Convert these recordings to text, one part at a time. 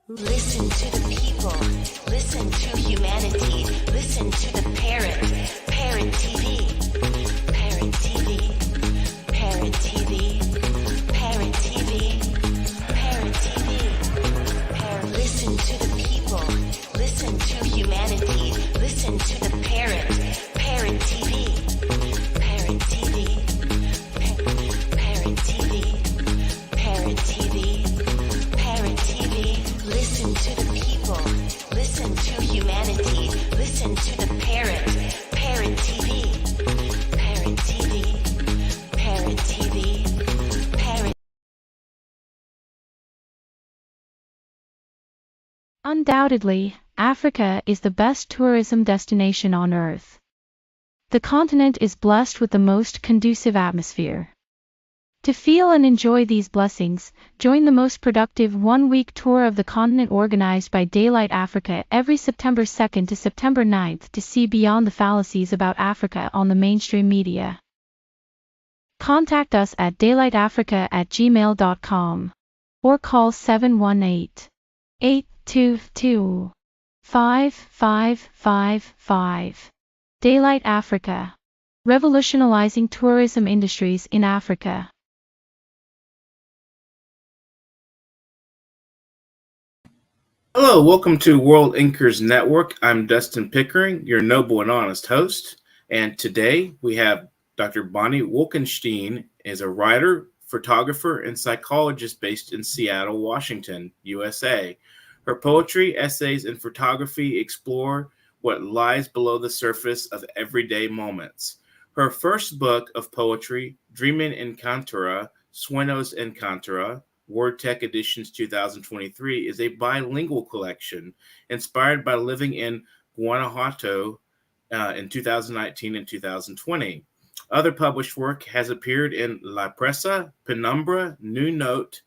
Listen to the people. Listen to humanity. Listen to the parrot. Parrot TV. Parrot TV. Parrot TV. Parrot TV. Parrot TV. Listen to the people. Listen to humanity. Listen to the parrot. Parrot TV. Parrot TV. Parrot TV. Parrot TV. Parrot TV. Listen to the people. Listen to humanity. Listen to the parrot. Parrot TV. Parrot TV. Parrot TV. Parrot. Undoubtedly, Africa is the best tourism destination on Earth. The continent is blessed with the most conducive atmosphere. To feel and enjoy these blessings, join the most productive one-week tour of the continent organized by Daylight Africa every September 2nd to September 9th to see beyond the fallacies about Africa on the mainstream media. Contact us at daylightafrica@gmail.com or call 718-822-5555. Daylight Africa. Revolutionizing tourism industries in Africa. Hello, welcome to World Inkers Network. I'm Dustin Pickering, your noble and honest host. And today we have Dr. Bonnie Wolkenstein, is a writer, photographer, and psychologist based in Seattle, Washington, USA. Her poetry, essays, and photography explore what lies below the surface of everyday moments. Her first book of poetry, Dreaming in Cantora, Sueños en Cantora, WordTech Editions 2023, is a bilingual collection inspired by living in Guanajuato in 2019 and 2020. Other published work has appeared in La Presa, Penumbra, New Note,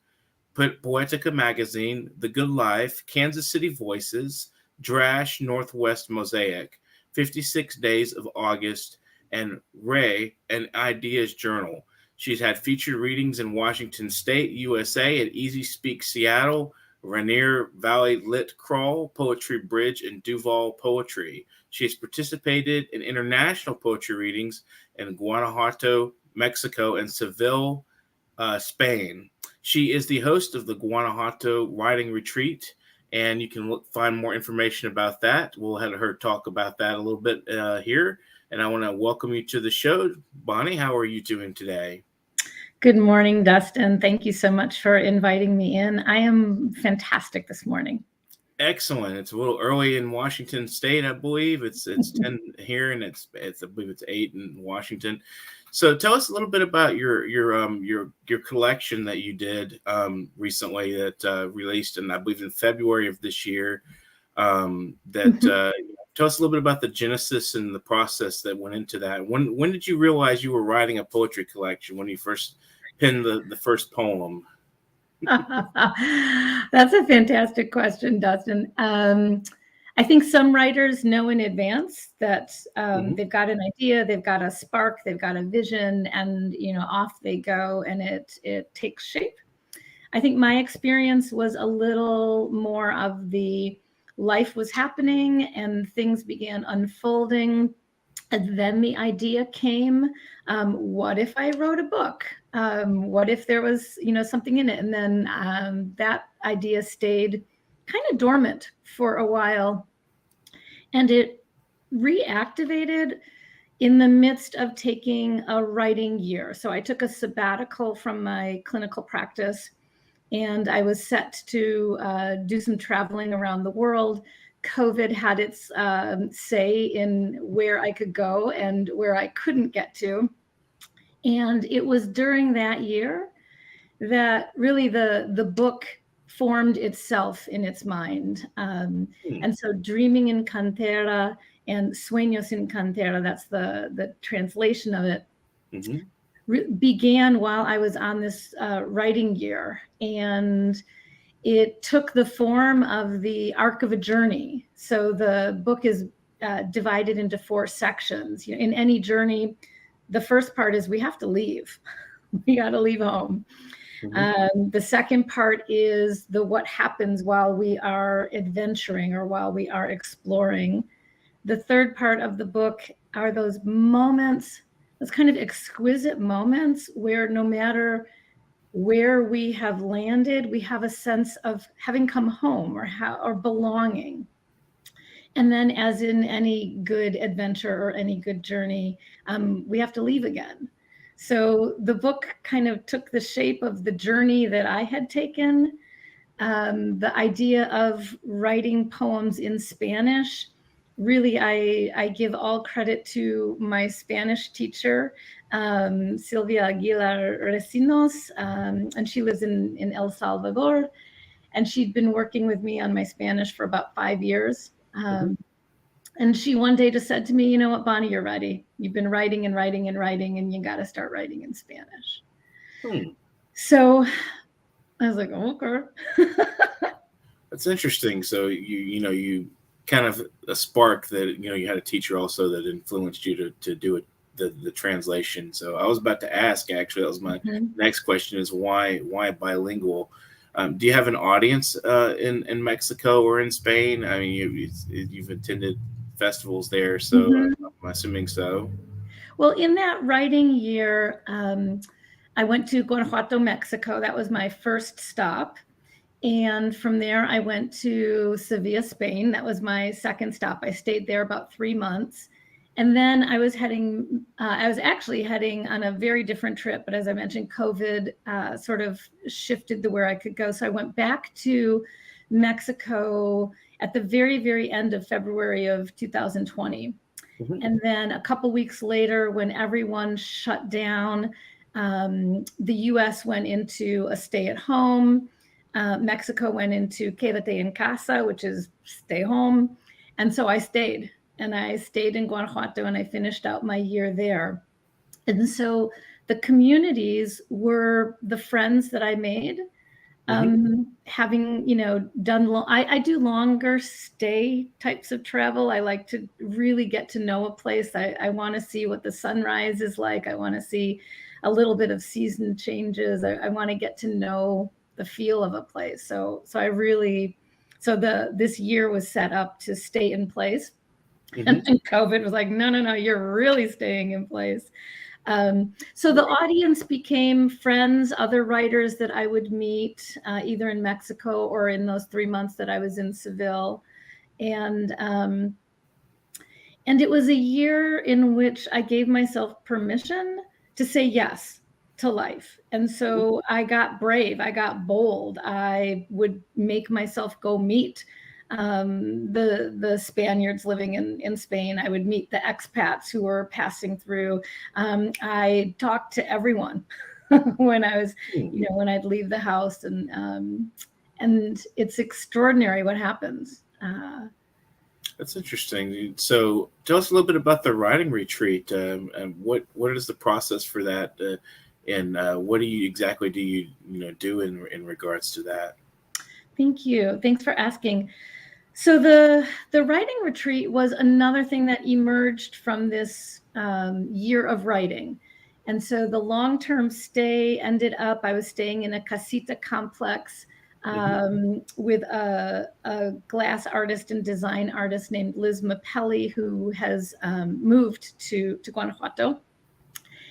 Poetica Magazine, The Good Life, Kansas City Voices, Drash, Northwest Mosaic, 56 Days of August, and Ray, an Ideas Journal. She's had featured readings in Washington State, USA, at Easy Speak Seattle, Rainier Valley Lit Crawl, Poetry Bridge, and Duval Poetry. She has participated in international poetry readings in Guanajuato, Mexico, and Seville, Spain. She is the host of the Guanajuato Writing Retreat, and you can find more information about that. We'll have her talk about that a little bit here. And I want to welcome you to the show. Bonnie, how are you doing today? Good morning, Dustin. Thank you so much for inviting me in. I am fantastic this morning. Excellent. It's a little early in Washington State, I believe. It's 10 here, and it's I believe it's 8 in Washington. So tell us a little bit about your collection that you did recently that released, and I believe in February of this year. Tell us a little bit about the genesis and the process that went into that. When did you realize you were writing a poetry collection? When you first penned the first poem? That's a fantastic question, Dustin. I think some writers know in advance that they've got an idea, they've got a spark, they've got a vision, and off they go, and it takes shape. I think my experience was a little more of the life was happening and things began unfolding, and then the idea came. What if I wrote a book? What if there was something in it? And then that idea stayed kind of dormant for a while, and it reactivated in the midst of taking a writing year. So I took a sabbatical from my clinical practice, and I was set to do some traveling around the world. COVID had its say in where I could go and where I couldn't get to. And it was during that year that really the book formed itself in its mind. And so Dreaming in Cantera and Sueños en Cantera, that's the translation of it, began while I was on this writing year. And it took the form of the arc of a journey. So the book is divided into 4 sections. In any journey, the first part is we have to leave. We got to leave home. The second part is the what happens while we are adventuring or while we are exploring. The third part of the book are those moments, those kind of exquisite moments where no matter where we have landed, we have a sense of having come home or belonging. And then, as in any good adventure or any good journey, we have to leave again. So the book kind of took the shape of the journey that I had taken. The idea of writing poems in Spanish, really, I give all credit to my Spanish teacher, Silvia Aguilar Recinos, and she lives in El Salvador. And she'd been working with me on my Spanish for about 5 years. And she one day just said to me, you know what, Bonnie, you're ready. You've been writing and writing and writing, and you got to start writing in Spanish. So I was like, okay. That's interesting. So you kind of a spark that, you had a teacher also that influenced you to do it, the translation. So I was about to ask, actually, that was my next question, is why bilingual? Do you have an audience in Mexico or in Spain? I mean, you've attended festivals there, so I'm assuming so. Well, in that writing year, I went to Guanajuato, Mexico. That was my first stop. And from there, I went to Sevilla, Spain. That was my second stop. I stayed there about 3 months. And then I was actually heading on a very different trip. But as I mentioned, COVID sort of shifted to where I could go. So I went back to Mexico at the very, very end of February of 2020. And then a couple weeks later, when everyone shut down, the US went into a stay at home. Mexico went into quédate en casa, which is stay home. And so I stayed. And I stayed in Guanajuato and I finished out my year there. And so the communities were the friends that I made. Having, done, I do longer stay types of travel. I like to really get to know a place. I want to see what the sunrise is like. I want to see a little bit of season changes. I want to get to know the feel of a place. So this year was set up to stay in place. And COVID was like, no, you're really staying in place. So the audience became friends, other writers that I would meet either in Mexico or in those 3 months that I was in Seville. And it was a year in which I gave myself permission to say yes to life. And so I got brave, I got bold. I would make myself go meet the Spaniards living in Spain. I would meet the expats who were passing through. I talked to everyone when I was, when I'd leave the house, and it's extraordinary what happens. That's interesting. So tell us a little bit about the writing retreat. And what is the process for that? And what do you do in regards to that? Thank you. Thanks for asking. So the writing retreat was another thing that emerged from this year of writing. And so the long-term stay ended up, I was staying in a casita complex with a glass artist and design artist named Liz Mapelli, who has moved to Guanajuato.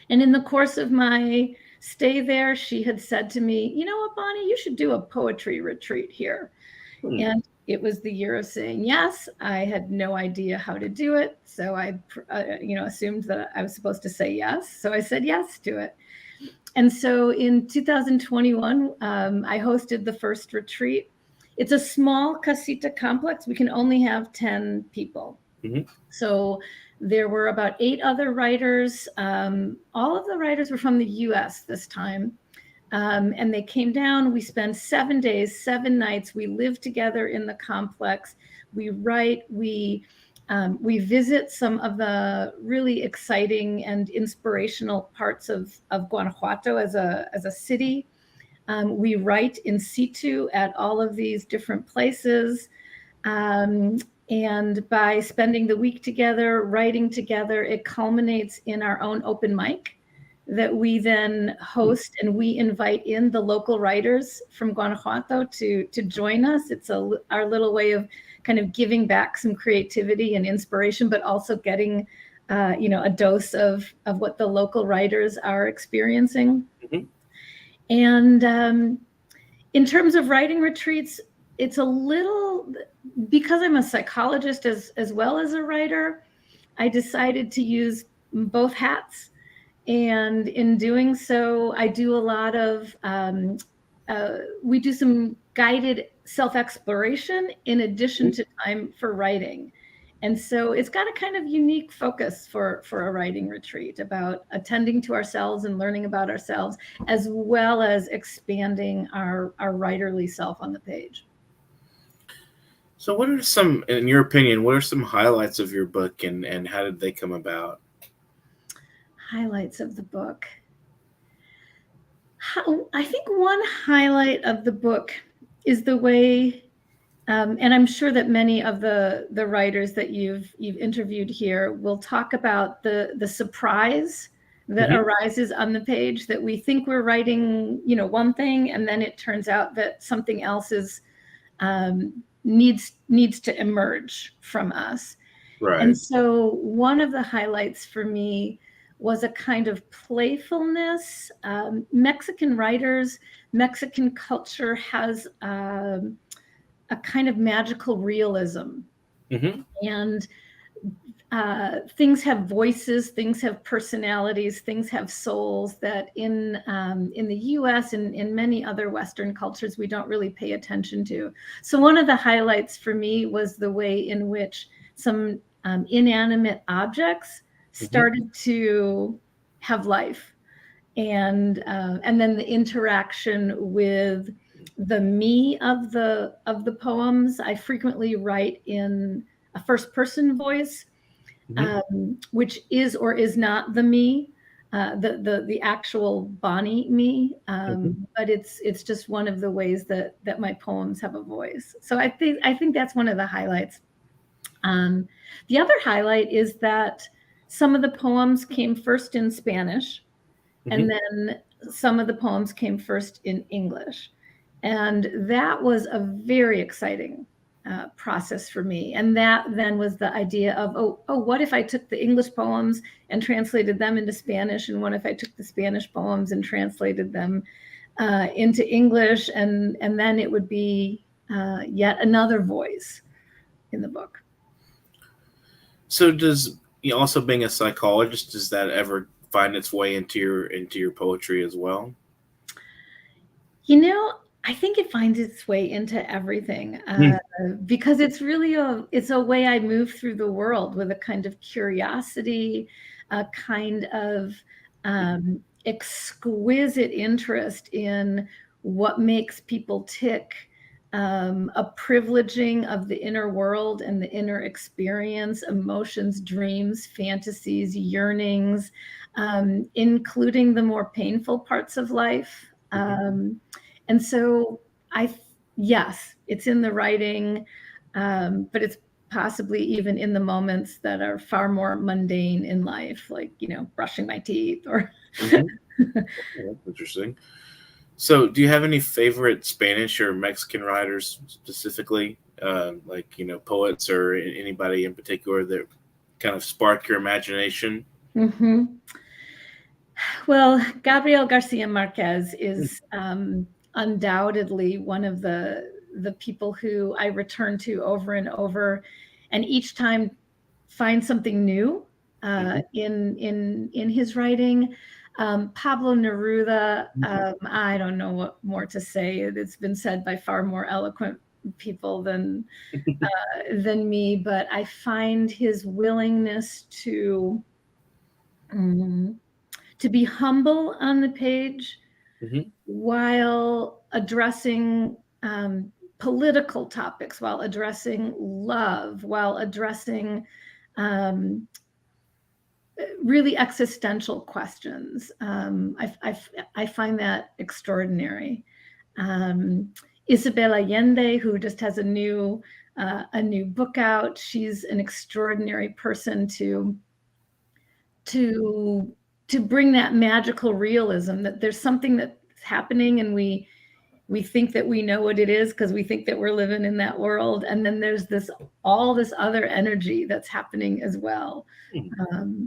And in the course of my stay there, she had said to me, you know what, Bonnie, you should do a poetry retreat here. And it was the year of saying yes. I had no idea how to do it. So I, assumed that I was supposed to say yes. So I said yes to it. And so in 2021, I hosted the first retreat. It's a small casita complex. We can only have 10 people. So there were about 8 other writers. All of the writers were from the US this time. And they came down. We spent 7 days, 7 nights. We lived together in the complex. We write, we visit some of the really exciting and inspirational parts of Guanajuato as a city. We write in situ at all of these different places. And by spending the week together, writing together, it culminates in our own open mic. that we then host, and we invite in the local writers from Guanajuato to join us. It's our little way of kind of giving back some creativity and inspiration, but also getting a dose of what the local writers are experiencing. Mhm. And in terms of writing retreats, it's a little, because I'm a psychologist as well as a writer, I decided to use both hats. And in doing so, I do a lot of, we do some guided self-exploration in addition to time for writing. And so it's got a kind of unique focus for a writing retreat about attending to ourselves and learning about ourselves, as well as expanding our writerly self on the page. So what are some, in your opinion, what are some highlights of your book, and how did they come about? Highlights of the book. I think one highlight of the book is the way, and I'm sure that many of the writers that you've interviewed here will talk about the surprise that arises on the page, that we think we're writing, one thing, and then it turns out that something else is needs to emerge from us. Right. And so one of the highlights for me was a kind of playfulness. Mexican writers, Mexican culture has a kind of magical realism. And things have voices, things have personalities, things have souls that in the US and in many other Western cultures we don't really pay attention to. So one of the highlights for me was the way in which some inanimate objects started to have life, and then the interaction with the me of the poems. I frequently write in a first person voice, which is or is not the me, the actual Bonnie me, but it's just one of the ways that my poems have a voice. So I think that's one of the highlights. The other highlight is that some of the poems came first in Spanish, and then some of the poems came first in English. And that was a very exciting process for me. And that then was the idea of, what if I took the English poems and translated them into Spanish? And what if I took the Spanish poems and translated them into English? And then it would be yet another voice in the book. So does, also being a psychologist, does that ever find its way into your poetry as well? I think it finds its way into everything, because it's really a way I move through the world with a kind of curiosity, a kind of exquisite interest in what makes people tick, a privileging of the inner world and the inner experience, emotions, dreams, fantasies, yearnings, including the more painful parts of life. And so yes, it's in the writing, but it's possibly even in the moments that are far more mundane in life, like, brushing my teeth or. That's interesting. So do you have any favorite Spanish or Mexican writers specifically, like, poets or anybody in particular that kind of spark your imagination? Well, Gabriel Garcia Marquez is undoubtedly one of the people who I return to over and over, and each time find something new in his writing. Pablo Neruda, I don't know what more to say. It's been said by far more eloquent people than me, but I find his willingness to be humble on the page, while addressing political topics, while addressing love, while addressing really existential questions. I find that extraordinary. Isabel Allende, who just has a new book out, she's an extraordinary person to to bring that magical realism, that there's something that's happening and we think that we know what it is because we think that we're living in that world, and then there's all this other energy that's happening as well.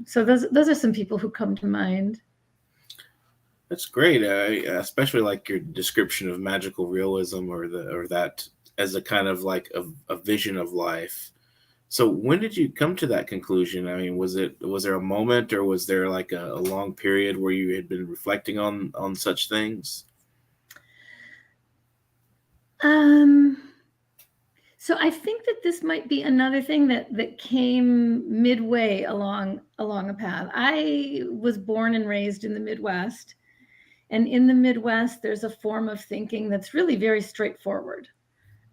So those are some people who come to mind. That's great. Especially like your description of magical realism, or that as a kind of like a vision of life. So when did you come to that conclusion? I mean, was there a moment, or was there like a long period where you had been reflecting on such things? So I think that this might be another thing that came midway along a path. I was born and raised in the Midwest, and in the Midwest, there's a form of thinking that's really very straightforward,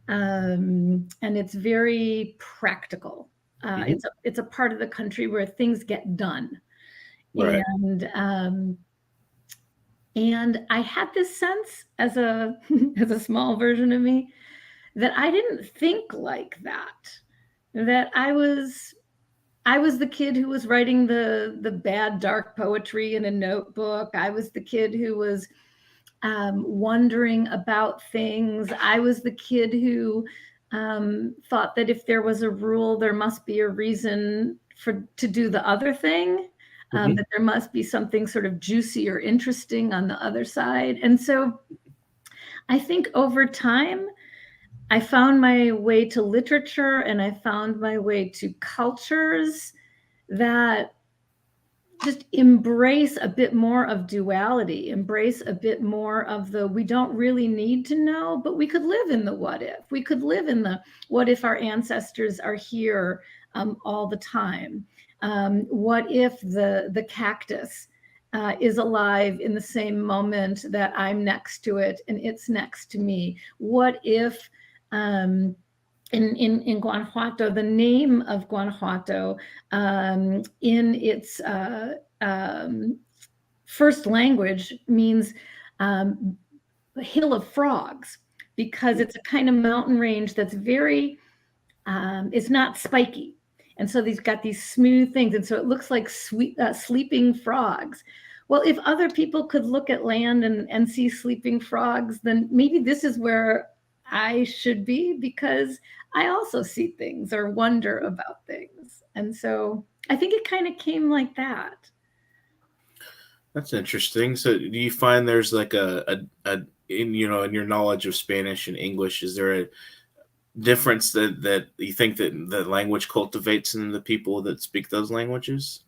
and it's very practical. It's a part of the country where things get done, Right. and I had this sense as a as a small version of me that I didn't think like that. That I was the kid who was writing the bad dark poetry in a notebook. I was the kid who was wondering about things. I was the kid who thought that if there was a rule, there must be a reason to do the other thing. That there must be something sort of juicy or interesting on the other side. And so I think over time, I found my way to literature, and I found my way to cultures that just embrace a bit more of duality, embrace a bit more of we don't really need to know, but we could live in the what if. We could live in the what if our ancestors are here all the time. What if the cactus is alive in the same moment that I'm next to it and it's next to me? What if in Guanajuato, the name of Guanajuato in its first language means hill of frogs, because it's a kind of mountain range that's very, it's not spiky. And so these got these smooth things. And so it looks like sleeping frogs. Well, if other people could look at land and see sleeping frogs, then maybe this is where I should be, because I also see things or wonder about things. And so I think it kind of came like that. That's interesting. So do you find there's like in your knowledge of Spanish and English, is there a difference that you think that the language cultivates in the people that speak those languages?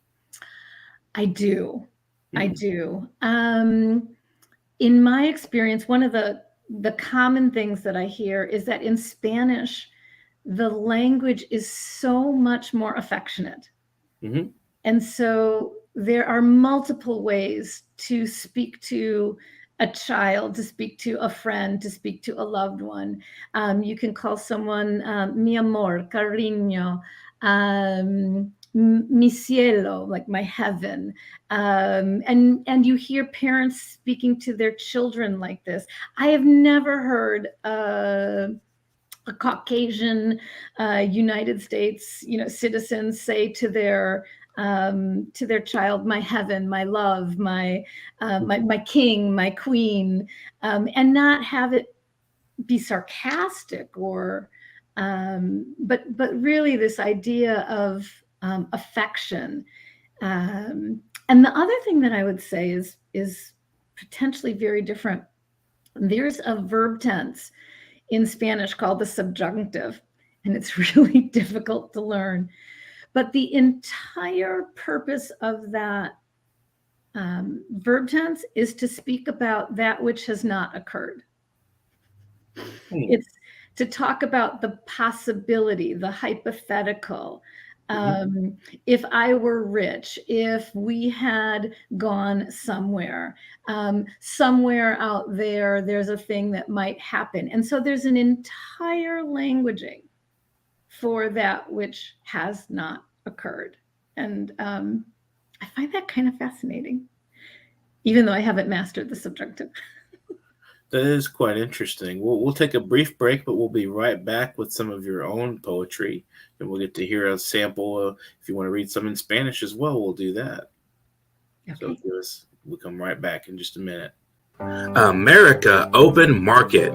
I do. I do. In my experience, one of the common things that I hear is that in Spanish, the language is so much more affectionate. And so there are multiple ways to speak to a child, to speak to a friend, to speak to a loved one. You can call someone mi amor, cariño, mi cielo, like my heaven. And you hear parents speaking to their children like this. I have never heard a Caucasian United States, citizen say to their child, my heaven, my love, my king, my queen, and not have it be sarcastic or, but really this idea of affection. And the other thing that I would say is potentially very different. There's a verb tense in Spanish called the subjunctive, and it's really difficult to learn. But the entire purpose of that verb tense is to speak about that which has not occurred. It's to talk about the possibility, the hypothetical. If I were rich, if we had gone somewhere out there, there's a thing that might happen. And so there's an entire languaging for that which has not occurred. And I find that kind of fascinating, even though I haven't mastered the subjunctive. That is quite interesting. We'll take a brief break, but we'll be right back with some of your own poetry, and we'll get to hear a sample. If you want to read some in Spanish as well, we'll do that. So Okay. we'll come right back in just a minute. America Open Market,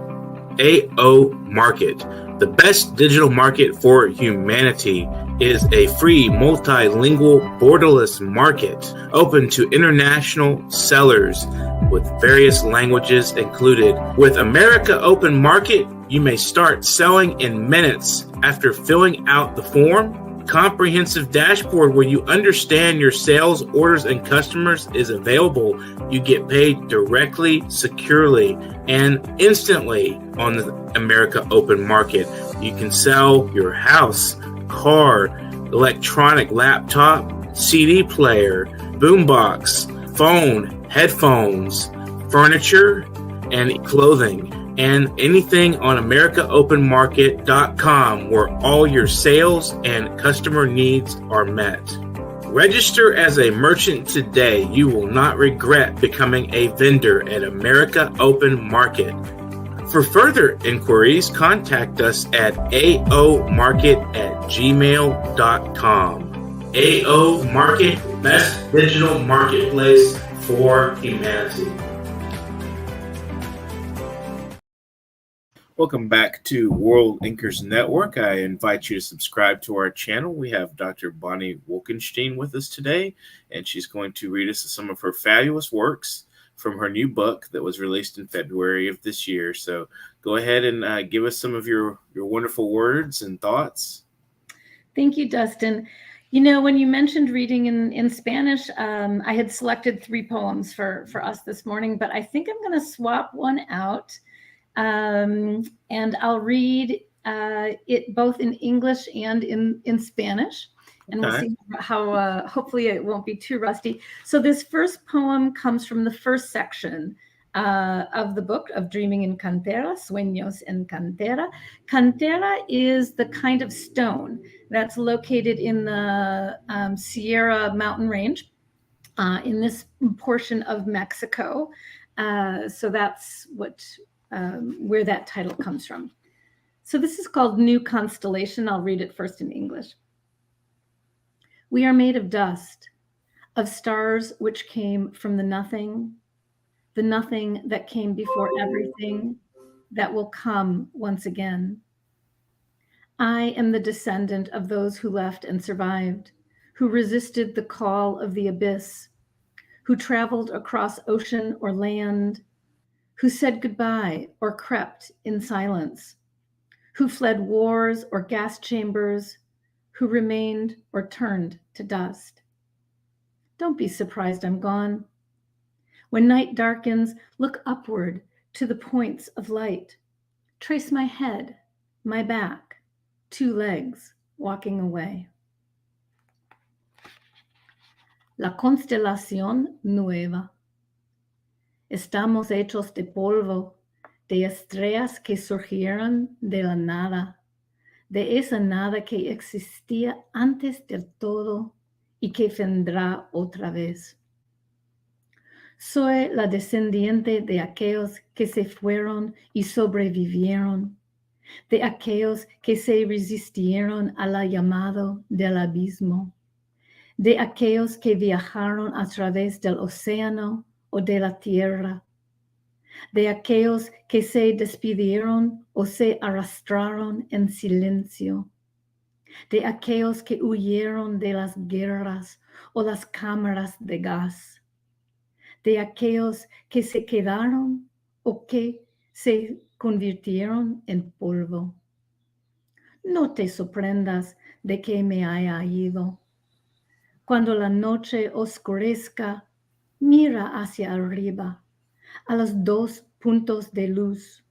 AO Market. The best digital market for humanity is a free, multilingual, borderless market open to international sellers with various languages included. With America Open Market, you may start selling in minutes after filling out the form. Comprehensive dashboard where you understand your sales, orders, and customers is available. You get paid directly, securely, and instantly on the America Open Market. You can sell your house, car, electronic laptop, CD player, boombox, phone, headphones, furniture, and clothing, and anything on AmericaOpenMarket.com where all your sales and customer needs are met. Register as a merchant today. You will not regret becoming a vendor at America Open Market. For further inquiries, contact us at aomarket@gmail.com. AO Market, best digital marketplace for humanity. Welcome back to World Inkers Network. I invite you to subscribe to our channel. We have Dr. Bonnie Wolkenstein with us today, and she's going to read us some of her fabulous works from her new book that was released in February of this year. So go ahead and give us some of your wonderful words and thoughts. Thank you, Dustin. You know, when you mentioned reading in Spanish, I had selected 3 poems for us this morning, but I think I'm going to swap one out. And I'll read it both in English and in Spanish, and we'll see how hopefully it won't be too rusty. So this first poem comes from the first section of the book of Dreaming in Cantera, Sueños en Cantera. Cantera is the kind of stone that's located in the Sierra mountain range in this portion of Mexico. So that's where that title comes from. So this is called New Constellation. I'll read it first in English. We are made of dust, of stars which came from the nothing that came before everything that will come once again. I am the descendant of those who left and survived, who resisted the call of the abyss, who traveled across ocean or land, who said goodbye or crept in silence, who fled wars or gas chambers, who remained or turned to dust. Don't be surprised I'm gone. When night darkens, look upward to the points of light. Trace my head, my back, 2 legs walking away. La constelación nueva. Estamos hechos de polvo, de estrellas que surgieron de la nada, de esa nada que existía antes del todo y que vendrá otra vez. Soy la descendiente de aquellos que se fueron y sobrevivieron, de aquellos que se resistieron al llamado del abismo, de aquellos que viajaron a través del océano o de la tierra, de aquellos que se despidieron o se arrastraron en silencio, de aquellos que huyeron de las guerras o las cámaras de gas, de aquellos que se quedaron o que se convirtieron en polvo. No te sorprendas de que me haya ido. Cuando la noche oscurezca, mira hacia arriba, a los 2 puntos de luz.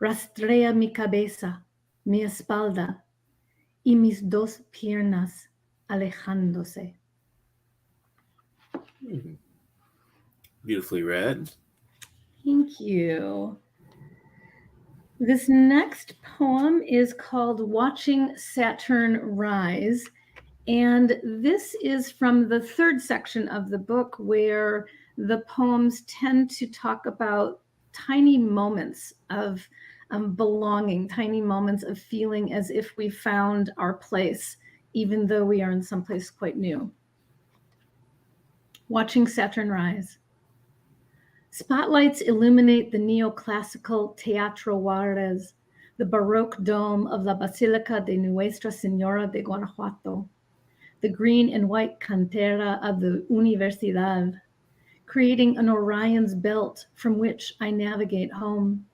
Rastrea mi cabeza, mi espalda y mis 2 piernas alejándose. Beautifully read. Thank you. This next poem is called Watching Saturn Rise. And this is from the 3rd section of the book, where the poems tend to talk about tiny moments of belonging, tiny moments of feeling as if we found our place, even though we are in some place quite new. watching Saturn rise. Spotlights illuminate the neoclassical Teatro Juarez, the Baroque dome of La Basilica de Nuestra Señora de Guanajuato, the green and white cantera of the Universidad, creating an Orion's belt from which I navigate home.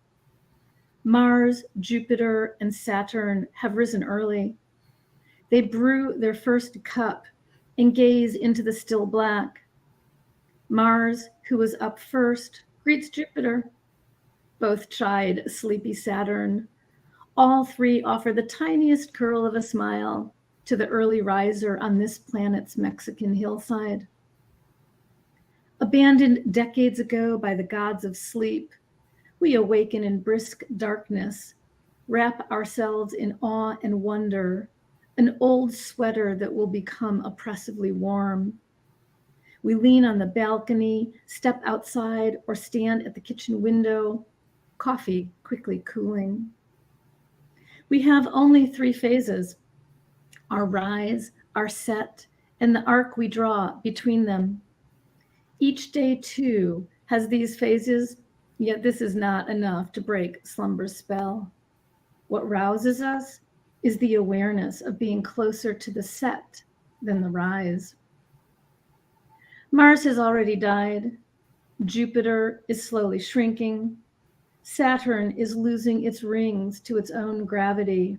Mars, Jupiter, and Saturn have risen early. They brew their first cup and gaze into the still black. Mars, who was up first, greets Jupiter. Both chide sleepy Saturn. All three offer the tiniest curl of a smile to the early riser on this planet's Mexican hillside. Abandoned decades ago by the gods of sleep, we awaken in brisk darkness, wrap ourselves in awe and wonder, an old sweater that will become oppressively warm. We lean on the balcony, step outside, or stand at the kitchen window, coffee quickly cooling. We have only 3 phases: our rise, our set, and the arc we draw between them. Each day, too, has these phases, yet this is not enough to break slumber's spell. What rouses us is the awareness of being closer to the set than the rise. Mars has already died. Jupiter is slowly shrinking. Saturn is losing its rings to its own gravity.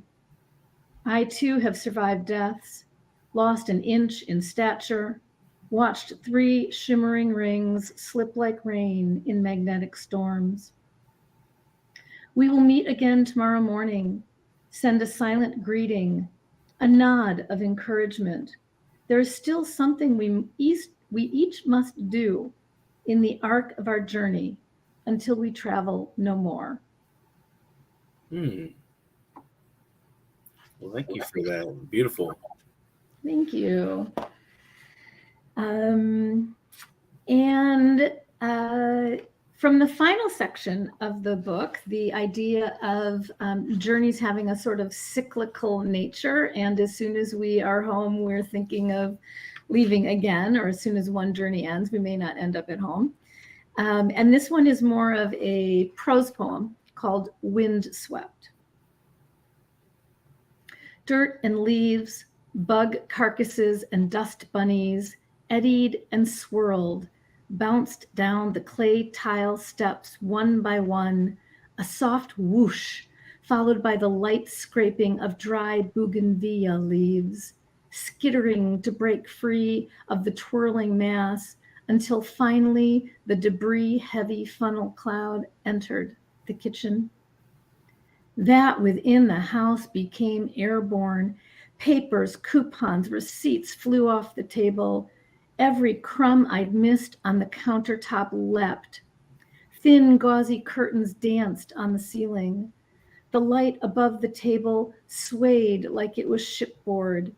I too have survived deaths, lost an inch in stature, watched 3 shimmering rings slip like rain in magnetic storms. We will meet again tomorrow morning. Send a silent greeting, a nod of encouragement. There is still something we each must do in the arc of our journey until we travel no more. Well, thank you for that. Beautiful. Thank you. From the final section of the book, the idea of journeys having a sort of cyclical nature, and as soon as we are home, we're thinking of leaving again, or as soon as one journey ends, we may not end up at home. And this one is more of a prose poem called Windswept. Dirt and leaves, bug carcasses and dust bunnies eddied and swirled, bounced down the clay tile steps one by one, a soft whoosh, followed by the light scraping of dry bougainvillea leaves, skittering to break free of the twirling mass until finally the debris-heavy funnel cloud entered the kitchen. That within the house became airborne. Papers, coupons, receipts flew off the table. Every crumb I'd missed on the countertop leapt. Thin, gauzy curtains danced on the ceiling. The light above the table swayed like it was shipboard.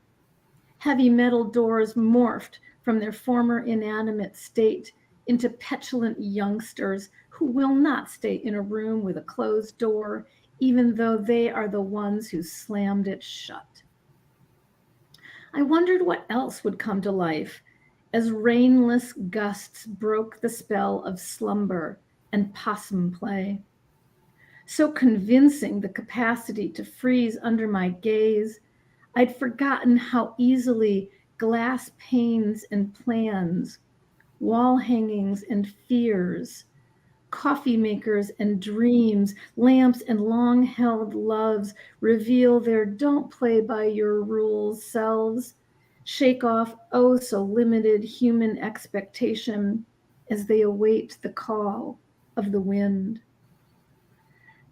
Heavy metal doors morphed from their former inanimate state into petulant youngsters who will not stay in a room with a closed door, even though they are the ones who slammed it shut. I wondered what else would come to life as rainless gusts broke the spell of slumber and possum play. So convincing the capacity to freeze under my gaze, I'd forgotten how easily glass panes and plans, wall hangings and fears, coffee makers and dreams, lamps and long-held loves reveal their don't play by your rules selves, shake off oh so limited human expectation as they await the call of the wind.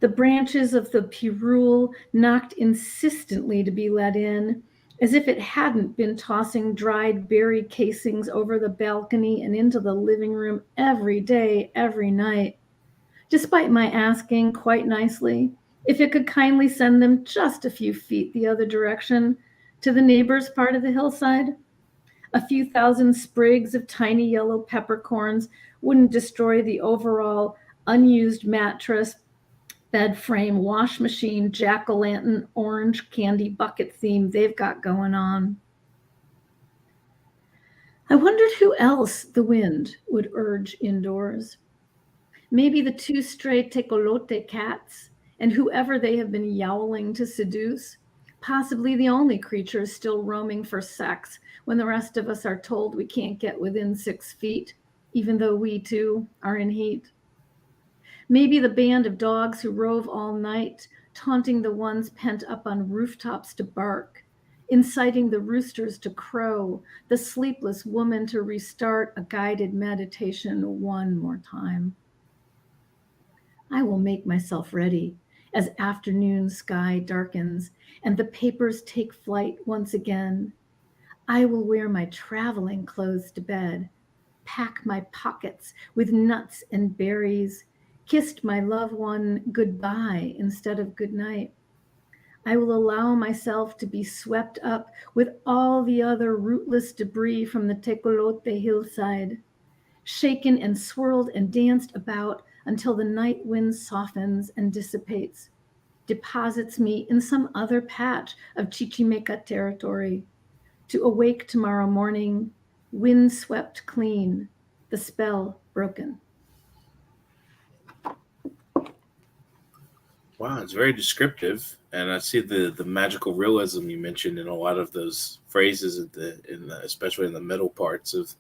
The branches of the pirul knocked insistently to be let in, as if it hadn't been tossing dried berry casings over the balcony and into the living room every day, every night, despite my asking quite nicely if it could kindly send them just a few feet the other direction to the neighbor's part of the hillside. A few thousand sprigs of tiny yellow peppercorns wouldn't destroy the overall unused mattress, bed frame, wash machine, jack-o'-lantern, orange candy bucket theme they've got going on. I wondered who else the wind would urge indoors. Maybe the 2 stray tecolote cats and whoever they have been yowling to seduce, possibly the only creatures still roaming for sex when the rest of us are told we can't get within 6 feet, even though we too are in heat. Maybe the band of dogs who rove all night, taunting the ones pent up on rooftops to bark, inciting the roosters to crow, the sleepless woman to restart a guided meditation one more time. I will make myself ready as afternoon sky darkens and the papers take flight once again. I will wear my traveling clothes to bed, pack my pockets with nuts and berries, kissed my loved one goodbye instead of goodnight. I will allow myself to be swept up with all the other rootless debris from the Tecolote hillside, shaken and swirled and danced about until the night wind softens and dissipates, deposits me in some other patch of Chichimeca territory, to awake tomorrow morning, wind swept clean, the spell broken. Wow, it's very descriptive, and I see the magical realism you mentioned in a lot of those phrases especially in the middle parts of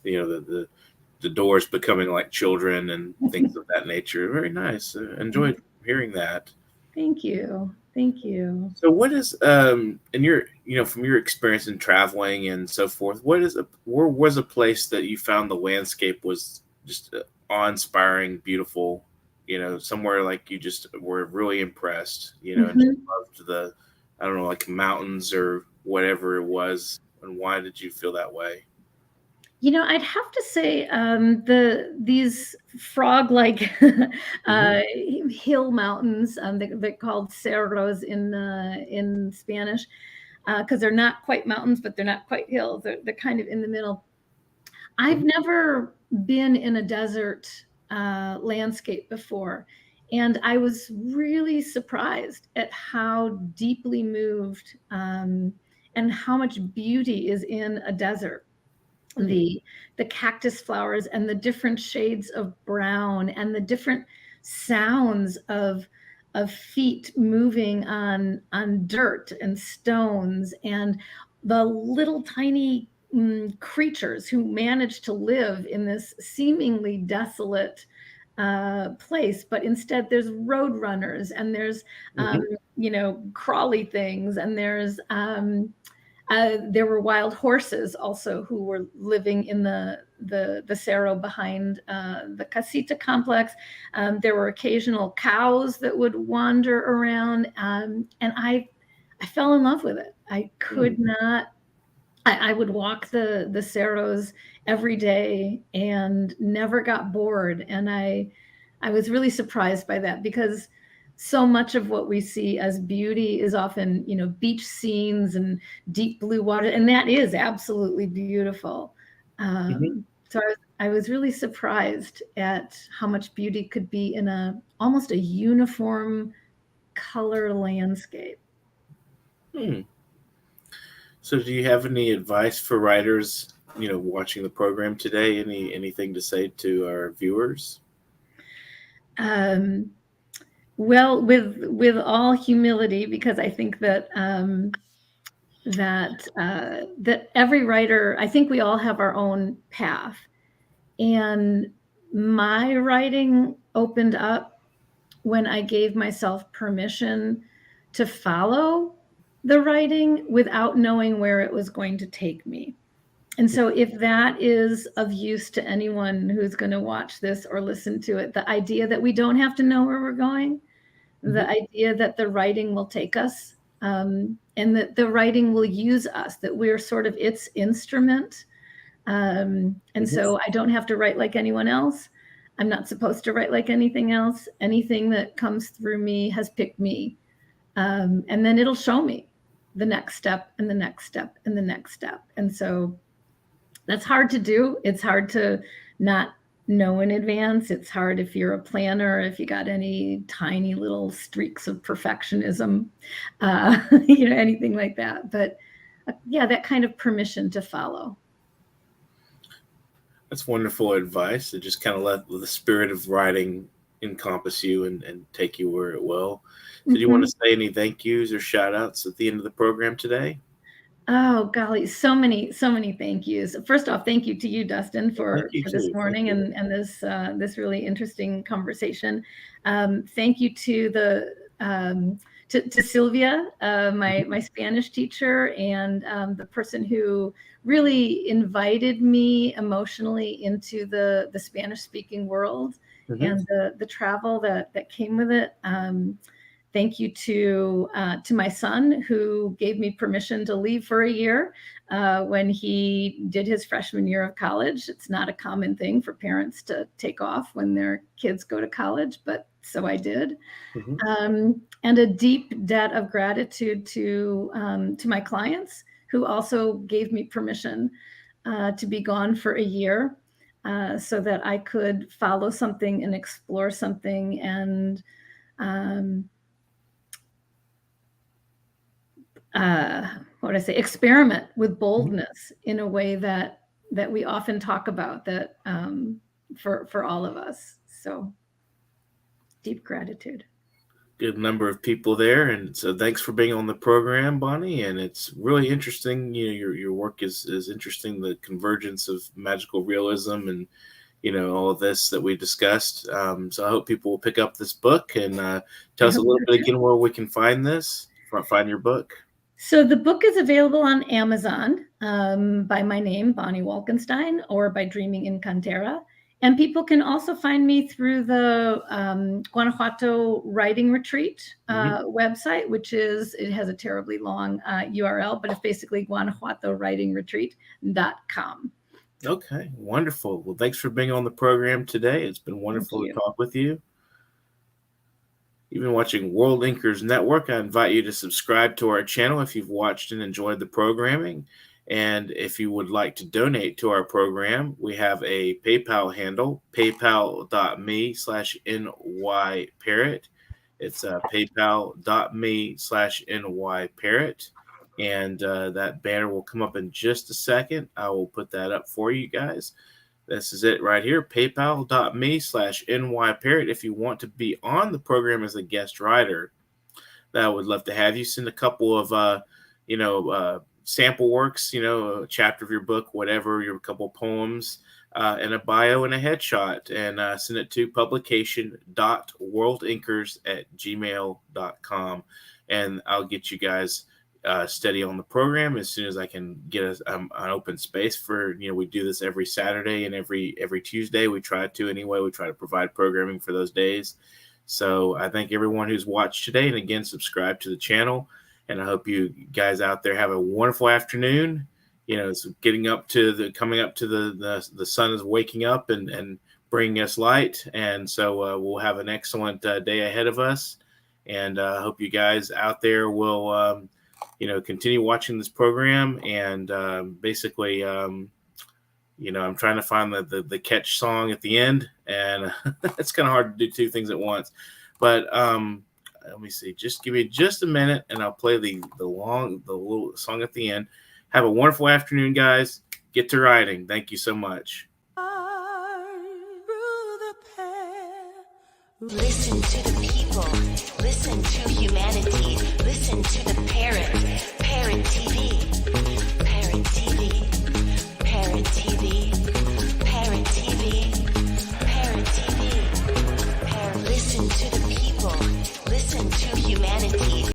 the doors becoming like children and things of that nature. Very nice. Enjoyed hearing that. Thank you. Thank you. So, what is in your from your experience in traveling and so forth? Where was a place that you found the landscape was just awe-inspiring, beautiful? Somewhere like you just were really impressed, and just loved I don't know, like mountains or whatever it was. And why did you feel that way? I'd have to say these frog-like hill mountains, they're called cerros in Spanish, because they're not quite mountains, but they're not quite hills. They're kind of in the middle. I've never been in a desert landscape before. And I was really surprised at how deeply moved and how much beauty is in a desert. The cactus flowers and the different shades of brown and the different sounds of feet moving on dirt and stones, and the little tiny creatures who manage to live in this seemingly desolate place, but instead there's road runners and there's crawly things, and there were wild horses also who were living in the cerro behind the casita complex. There were occasional cows that would wander around, and I fell in love with it. I could not. I would walk the cerros every day and never got bored, and I was really surprised by that, because so much of what we see as beauty is often, beach scenes and deep blue water, and that is absolutely beautiful. So I was really surprised at how much beauty could be in almost a uniform color landscape. So do you have any advice for writers, watching the program today? Anything to say to our viewers? Well, with all humility, because I think that that every writer, I think we all have our own path, and my writing opened up when I gave myself permission to follow the writing without knowing where it was going to take me. And so if that is of use to anyone who's going to watch this or listen to it, the idea that we don't have to know where we're going, the idea that the writing will take us, and that the writing will use us, that we're sort of its instrument. And so I don't have to write like anyone else. I'm not supposed to write like anything else. Anything that comes through me has picked me. And then it'll show me the next step and the next step and the next step. And so that's hard to do. It's hard to not know in advance. It's hard if you're a planner, if you got any tiny little streaks of perfectionism, anything like that. But yeah, that kind of permission to follow. That's wonderful advice. To just kind of let the spirit of writing encompass you and take you where it will. Did you want to say any thank yous or shout outs at the end of the program today? Oh, golly, so many thank yous. First off, thank you to you, Dustin, Thank for you this too. morning and this really interesting conversation. Thank you to to Sylvia, my Spanish teacher, and the person who really invited me emotionally into the Spanish speaking world and the travel that came with it. Thank you to my son, who gave me permission to leave for a year when he did his freshman year of college. It's not a common thing for parents to take off when their kids go to college, but so I did. And a deep debt of gratitude to my clients, who also gave me permission to be gone for a year so that I could follow something and explore something and what would I say, experiment with boldness in a way that we often talk about, that for all of us. So deep gratitude. Good number of people there, and so thanks for being on the program, Bonnie. And it's really interesting. Your work is interesting. The convergence of magical realism and all of this that we discussed. So I hope people will pick up this book and tell us a little bit again where we can find find your book. So the book is available on Amazon by my name, Bonnie Wolkenstein, or by Dreaming in Cantera. And people can also find me through the Guanajuato Writing Retreat website, it has a terribly long URL, but it's basically guanajuatowritingretreat.com. Okay, wonderful. Well, thanks for being on the program today. It's been wonderful to talk with you. You've been watching World Inkers Network. I invite you to subscribe to our channel if you've watched and enjoyed the programming. And if you would like to donate to our program, we have a PayPal handle, paypal.me/nyparrot. It's paypal.me/nyparrot. And that banner will come up in just a second. I will put that up for you guys. This is it right here, paypal.me/nyparrot. If you want to be on the program as a guest writer, I would love to have you. Send a couple of, sample works, a chapter of your book, whatever, your couple poems, and a bio and a headshot, and send it to publication.worldinkers@gmail.com. And I'll get you guys steady on the program as soon as I can get an open space for, we do this every Saturday and every Tuesday. We try to provide programming for those days. So I thank everyone who's watched today, and again, subscribe to the channel. And I hope you guys out there have a wonderful afternoon. It's coming up to the sun is waking up and bringing us light. And so we'll have an excellent day ahead of us. And I hope you guys out there will, continue watching this program. And basically, I'm trying to find the catch song at the end. And it's kind of hard to do two things at once. But let me see. Just give me just a minute, and I'll play the little song at the end. Have a wonderful afternoon, guys. Get to writing. Thank you so much. Listen to the people. Listen to humanity.